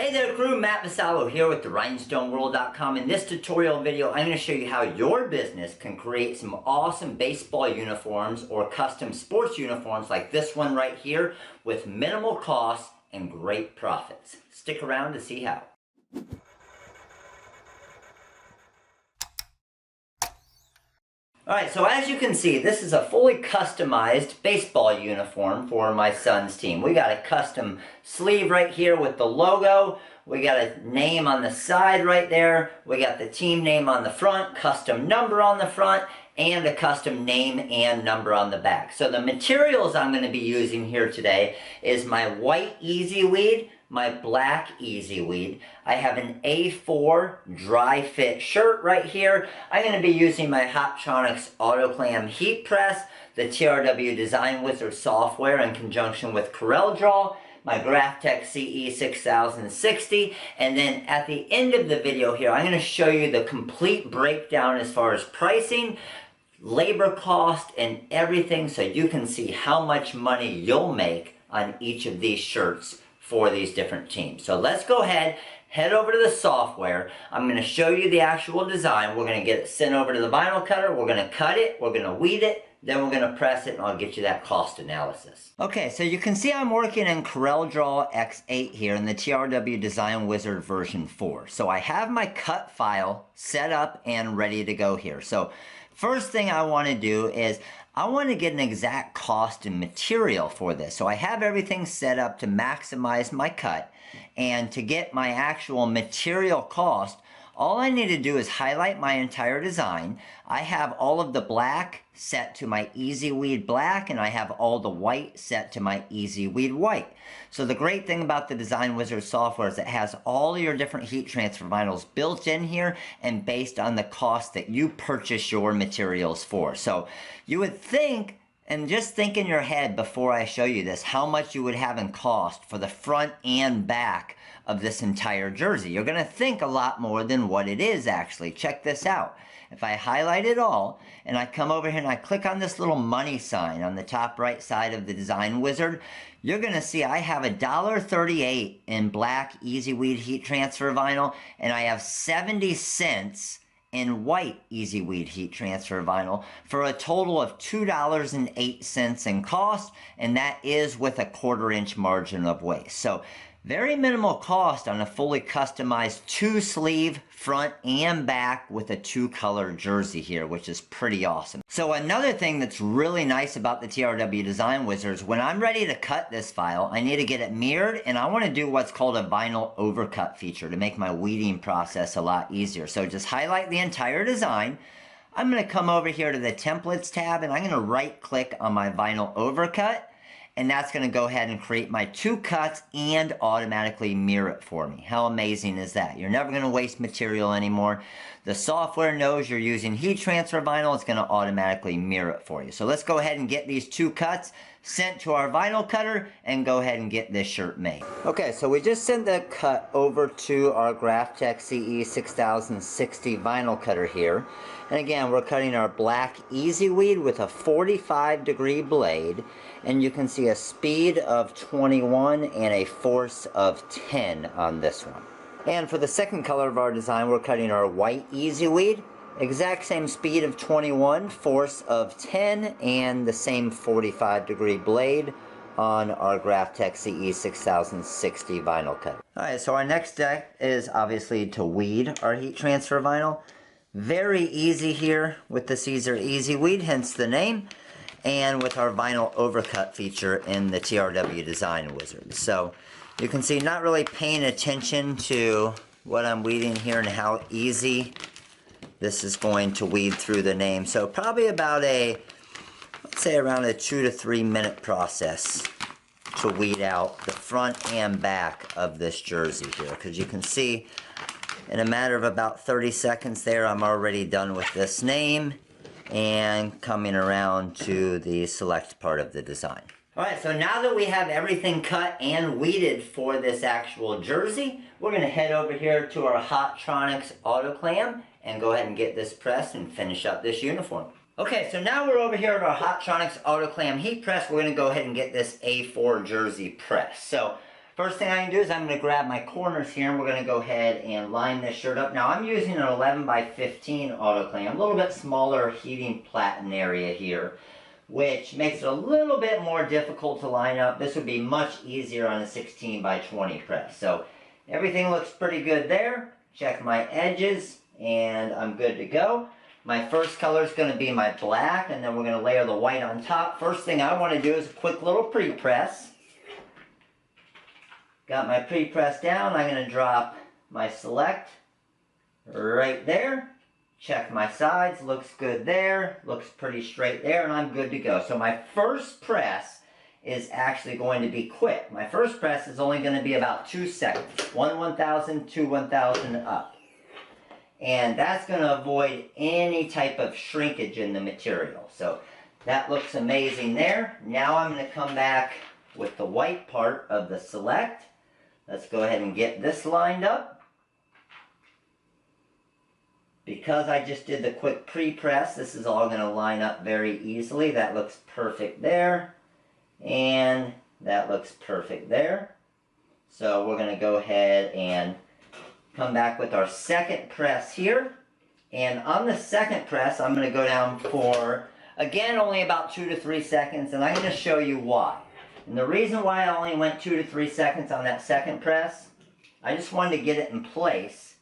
Hey there crew, Matt Vasallo here with TheRhinestoneWorld.com. In this tutorial video, I'm going to show you how your business can create some awesome baseball uniforms or custom sports uniforms like this one right here with minimal costs and great profits. Stick around to see how. Alright, so as you can see, this is a fully customized baseball uniform for my son's team. We got a custom sleeve right here with the logo. We got a name on the side right there. We got the team name on the front, custom number on the front, and a custom name and number on the back. So the materials I'm going to be using here today is my white Easyweed, my black Easyweed. I have an A4 dry fit shirt right here. I'm going to be using my Hotronix Clam heat press, the TRW Design Wizard software in conjunction with CorelDRAW, my Graphtec CE 6060, and then at the end of the video here, I'm going to show you the complete breakdown as far as pricing, labor cost, and everything so you can see how much money you'll make on each of these shirts for these different teams. So let's go ahead, head over to the software. I'm going to show you the actual design. We're going to get it sent over to the vinyl cutter. We're going to cut it. We're going to weed it. Then we're going to press it and I'll get you that cost analysis. Okay, so you can see I'm working in CorelDRAW X8 here in the TRW Design Wizard version 4. So I have my cut file set up and ready to go here. So first thing I want to do is I want to get an exact cost and material for this. So I have everything set up to maximize my cut, and to get my actual material cost, all I need to do is highlight my entire design. I have all of the black set to my Easyweed black, and I have all the white set to my Easyweed white. So the great thing about the Design Wizard software is it has all your different heat transfer vinyls built in here and based on the cost that you purchase your materials for. So you would think, and just think in your head before I show you this, how much you would have in cost for the front and back of this entire jersey. You're going to think a lot more than what it is actually. Check this out. If I highlight it all, and I come over here and I click on this little money sign on the top right side of the Design Wizard, you're going to see I have $1.38 in black Easyweed heat transfer vinyl, and I have 70 cents in white Easyweed heat transfer vinyl for a total of $2.08 in cost, and that is with a 1/4 inch margin of waste. So very minimal cost on a fully customized 2-sleeve front and back with a 2-color jersey here, which is pretty awesome. So another thing that's really nice about the TRW Design Wizards, when I'm ready to cut this file, I need to get it mirrored, and I want to do what's called a vinyl overcut feature to make my weeding process a lot easier. So just highlight the entire design. I'm going to come over here to the Templates tab, and I'm going to right-click on my vinyl overcut. And that's going to go ahead and create my 2 cuts and automatically mirror it for me. How amazing is that? You're never going to waste material anymore. The software knows you're using heat transfer vinyl. It's going to automatically mirror it for you. So let's go ahead and get these 2 cuts sent to our vinyl cutter and go ahead and get this shirt made. Okay, so we just sent the cut over to our Graphtec CE 6060 vinyl cutter here. And again, we're cutting our black Easyweed with a 45-degree blade. And you can see a speed of 21 and a force of 10 on this one. And for the second color of our design, we're cutting our white Easyweed. Exact same speed of 21, force of 10, and the same 45-degree blade on our Graphtec CE 6060 vinyl cutter. Alright, so our next step is obviously to weed our heat transfer vinyl. Very easy here with the Caesar Easyweed, hence the name, and with our vinyl overcut feature in the TRW Design Wizard. So you can see not really paying attention to what I'm weeding here and how easy this is going to weed through the name. So probably about let's say around a 2 to 3 minute process to weed out the front and back of this jersey here. Because you can see in a matter of about 30 seconds there, I'm already done with this name and coming around to the select part of the design. Alright, so now that we have everything cut and weeded for this actual jersey, we're going to head over here to our Hotronix Clam and go ahead and get this pressed and finish up this uniform. Okay, so now we're over here at our Hotronix Clam heat press. We're going to go ahead and get this A4 jersey pressed. So First thing I'm going to do is I'm going to grab my corners here and we're going to go ahead and line this shirt up. Now I'm using an 11 by 15 autoclam, a little bit smaller heating platen area here, which makes it a little bit more difficult to line up. This would be much easier on a 16 by 20 press. So everything looks pretty good there. Check my edges and I'm good to go. My first color is going to be my black, and then we're going to layer the white on top. First thing I want to do is a quick little pre-press. Got my pre-press down. I'm going to drop my select right there. Check my sides. Looks good there. Looks pretty straight there, and I'm good to go. So my first press is actually going to be quick. My first press is only going to be about 2 seconds. 1/1000, 2/1000 up. And that's going to avoid any type of shrinkage in the material. So that looks amazing there. Now I'm going to come back with the white part of the select. Let's go ahead and get this lined up. Because I just did the quick pre-press, this is all going to line up very easily. That looks perfect there. And that looks perfect there. So we're going to go ahead and come back with our second press here. And on the second press, I'm going to go down for, again, only about 2 to 3 seconds. And I'm going to show you why. And the reason why I only went 2 to 3 seconds on that second press, I just wanted to get it in place.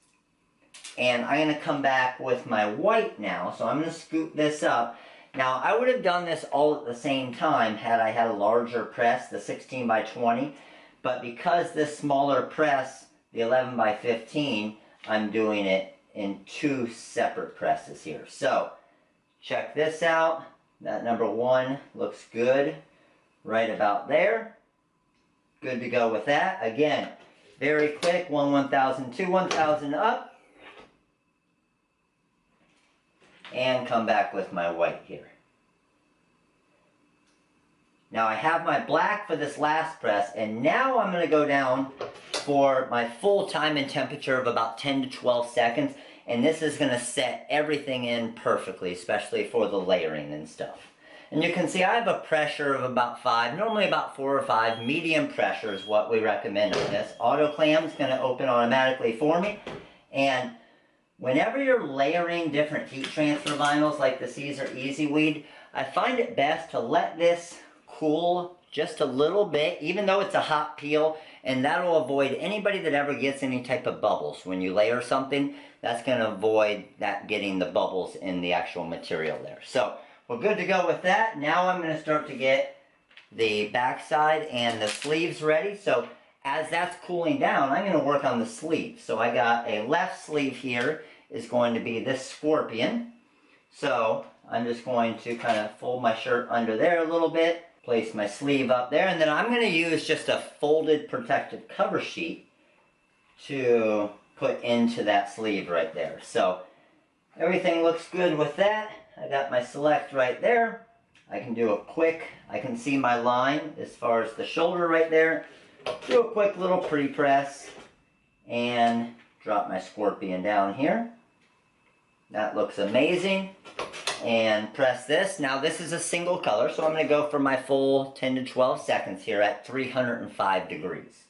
And I'm going to come back with my white now. So I'm going to scoop this up. Now, I would have done this all at the same time had I had a larger press, the 16 by 20. But because this smaller press, the 11 by 15, I'm doing it in 2 separate presses here. So, check this out. That number 1 looks good. Right about there. Good to go with that. Again, very quick, 1/1000, 2/1000 up. And come back with my white here. Now I have my black for this last press, and now I'm going to go down for my full time and temperature of about 10 to 12 seconds. And this is going to set everything in perfectly, especially for the layering and stuff. And you can see I have a pressure of about 5, normally about 4 or 5. Medium pressure is what we recommend on this. Auto clam is going to open automatically for me. And whenever you're layering different heat transfer vinyls like the Caesar Easyweed, I find it best to let this cool just a little bit, even though it's a hot peel, and that'll avoid anybody that ever gets any type of bubbles. When you layer something, that's going to avoid that getting the bubbles in the actual material there. So we're good to go with that. Now I'm going to start to get the backside and the sleeves ready. So as that's cooling down, I'm going to work on the sleeves. So I got a left sleeve here is going to be this scorpion. So I'm just going to kind of fold my shirt under there a little bit, place my sleeve up there, and then I'm going to use just a folded protective cover sheet to put into that sleeve right there. So everything looks good with that. I got my select right there. I can do a quick, I can see my line as far as the shoulder right there. Do a quick little pre-press and drop my scorpion down here. That looks amazing. And press this. Now this is a single color, so I'm going to go for my full 10 to 12 seconds here at 305 degrees.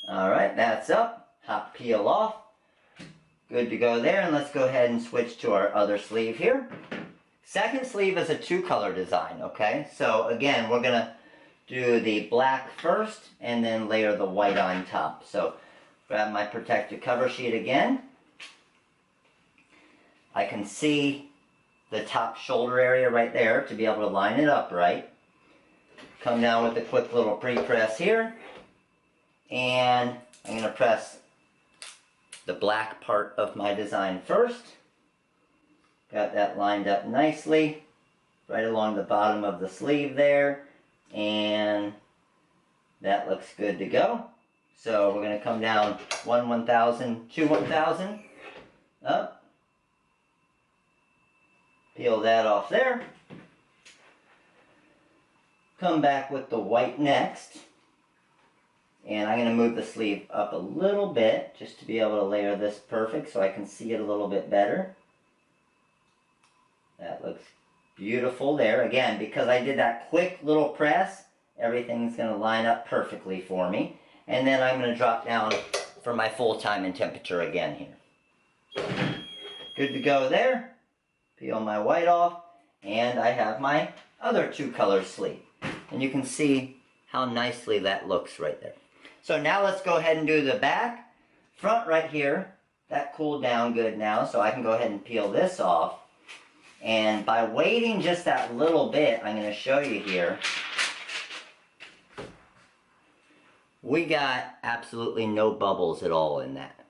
Alright, that's up. Hot peel off. Good to go there, and let's go ahead and switch to our other sleeve here. Second sleeve is a 2-color design, okay? So again, we're going to do the black first and then layer the white on top. So grab my protective cover sheet again. I can see the top shoulder area right there to be able to line it up right. Come down with a quick little pre-press here. And I'm going to press the black part of my design first. Got that lined up nicely right along the bottom of the sleeve there, and that looks good to go. So we're going to come down 1/1000, 2/1000 up, peel that off there, come back with the white next. And I'm going to move the sleeve up a little bit just to be able to layer this perfect so I can see it a little bit better. That looks beautiful there. Again, because I did that quick little press Everything's going to line up perfectly for me. And then I'm going to drop down for my full time and temperature again here. Good to go there. Peel my white off. And I have my other two color sleeve. And you can see how nicely that looks right there. So now let's go ahead and do the back. Front right here, that cooled down good now, so I can go ahead and peel this off. And by waiting just that little bit, I'm going to show you here, we got absolutely no bubbles at all in that,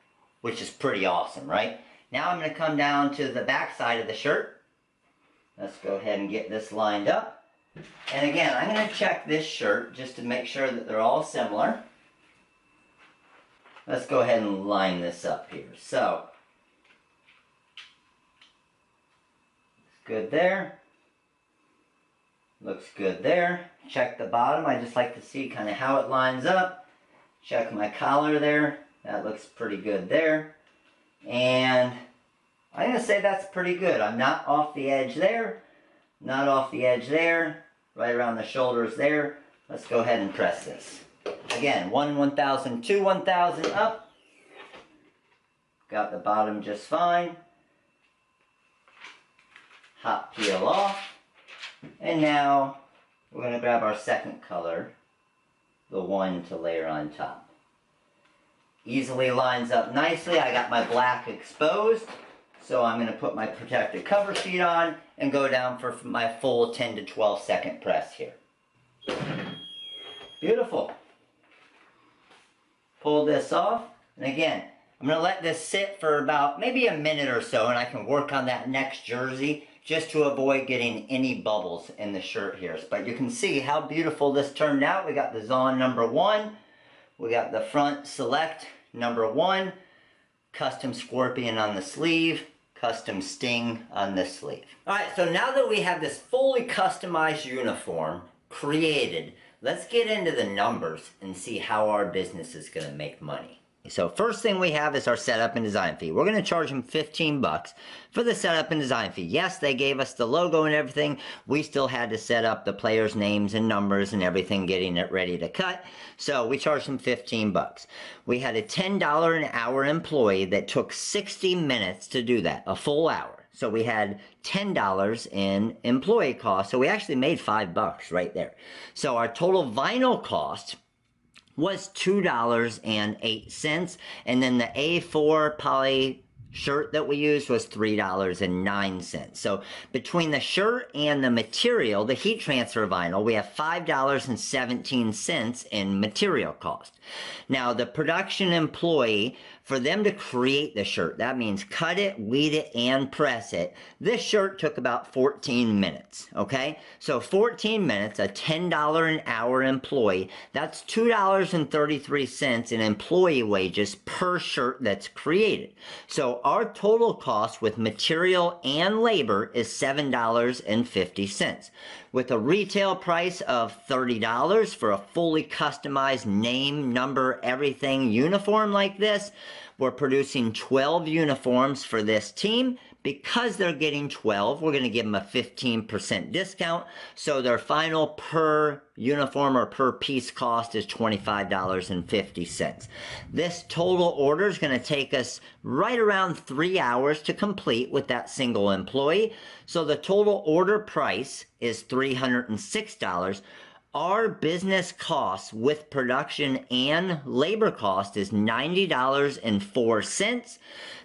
which is pretty awesome, right? Now I'm going to come down to the back side of the shirt. Let's go ahead and get this lined up. And again, I'm going to check this shirt just to make sure that they're all similar. Let's go ahead and line this up here. So, looks good there. Looks good there. Check the bottom. I just like to see kind of how it lines up. Check my collar there. That looks pretty good there. And I'm going to say that's pretty good. I'm not off the edge there. Not off the edge there. Right around the shoulders there. Let's go ahead and press this. Again, 1,000, 2, 1,000 up. Got the bottom just fine. Hot peel off. And now we're going to grab our second color, the one to layer on top. Easily lines up nicely. I got my black exposed. So I'm going to put my protective cover sheet on and go down for my full 10 to 12 second press here. Beautiful. Pull this off, and again, I'm going to let this sit for about maybe a minute or so, and I can work on that next jersey just to avoid getting any bubbles in the shirt here. But you can see how beautiful this turned out. We got the Zon number 1, we got the front select number 1, custom scorpion on the sleeve, custom sting on this sleeve. Alright, so now that we have this fully customized uniform created, let's get into the numbers and see how our business is going to make money. So first thing we have is our setup and design fee. We're going to charge them $15 for the setup and design fee. Yes, they gave us the logo and everything. We still had to set up the players' names and numbers and everything, getting it ready to cut. So we charged them $15. We had a $10 an hour employee that took 60 minutes to do that, a full hour. So we had $10 in employee costs. So we actually made $5 right there. So our total vinyl cost was $2.08. And then the A4 poly shirt that we used was $3.09. So between the shirt and the material, the heat transfer vinyl, we have $5.17 in material cost. Now the production employee, for them to create the shirt, that means cut it, weed it, and press it. This shirt took about 14 minutes, okay? So 14 minutes, a $10 an hour employee, that's $2.33 in employee wages per shirt that's created. So our total cost with material and labor is $7.50. With a retail price of $30 for a fully customized name, number, everything uniform like this, we're producing 12 uniforms for this team. Because they're getting 12, we're going to give them a 15% discount. So their final per uniform or per piece cost is $25.50. This total order is going to take us right around 3 hours to complete with that single employee. So the total order price is $306. Our business cost with production and labor cost is $90.04.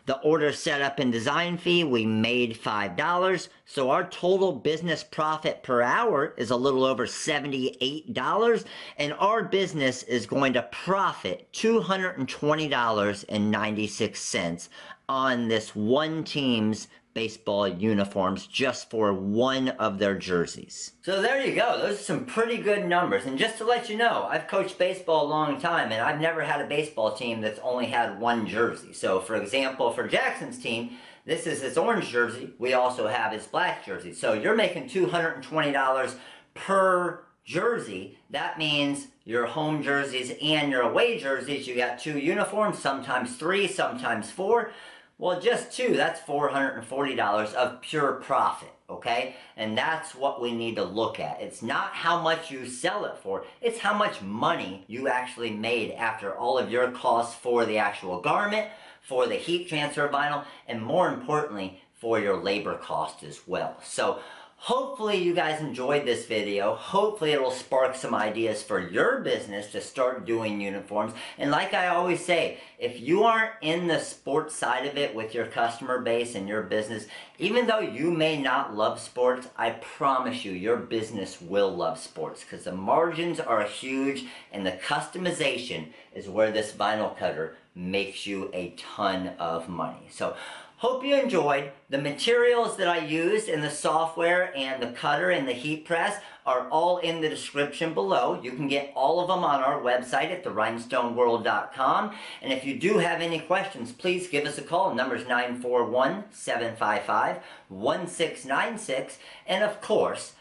The order setup and design fee, we made $5. So our total business profit per hour is a little over $78. And our business is going to profit $220.96 on this one team's baseball uniforms just for one of their jerseys. So there you go. Those are some pretty good numbers. And just to let you know, I've coached baseball a long time and I've never had a baseball team that's only had one jersey. So for example, for Jackson's team, this is his orange jersey. We also have his black jersey. So you're making $220 per jersey. That means your home jerseys and your away jerseys, you got 2 uniforms, sometimes 3, sometimes 4. Well, just two, that's $440 of pure profit, okay? And that's what we need to look at. It's not how much you sell it for, it's how much money you actually made after all of your costs for the actual garment, for the heat transfer vinyl, and more importantly, for your labor cost as well. So hopefully you guys enjoyed this video. Hopefully it will spark some ideas for your business to start doing uniforms. And like I always say, if you aren't in the sports side of it with your customer base and your business, even though you may not love sports, I promise you your business will love sports because the margins are huge and the customization is where this vinyl cutter makes you a ton of money. So hope you enjoyed. The materials that I used in the software and the cutter and the heat press are all in the description below. You can get all of them on our website at therhinestoneworld.com. And if you do have any questions, please give us a call. The number is 941-755-1696. And of course,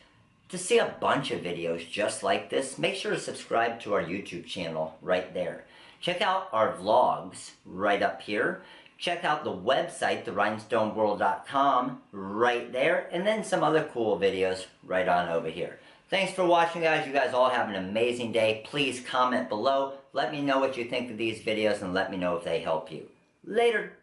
to see a bunch of videos just like this, make sure to subscribe to our YouTube channel right there. Check out our vlogs right up here. Check out the website, therhinestoneworld.com, right there, and then some other cool videos right on over here. Thanks for watching, guys. You guys all have an amazing day. Please comment below. Let me know what you think of these videos and let me know if they help you. Later.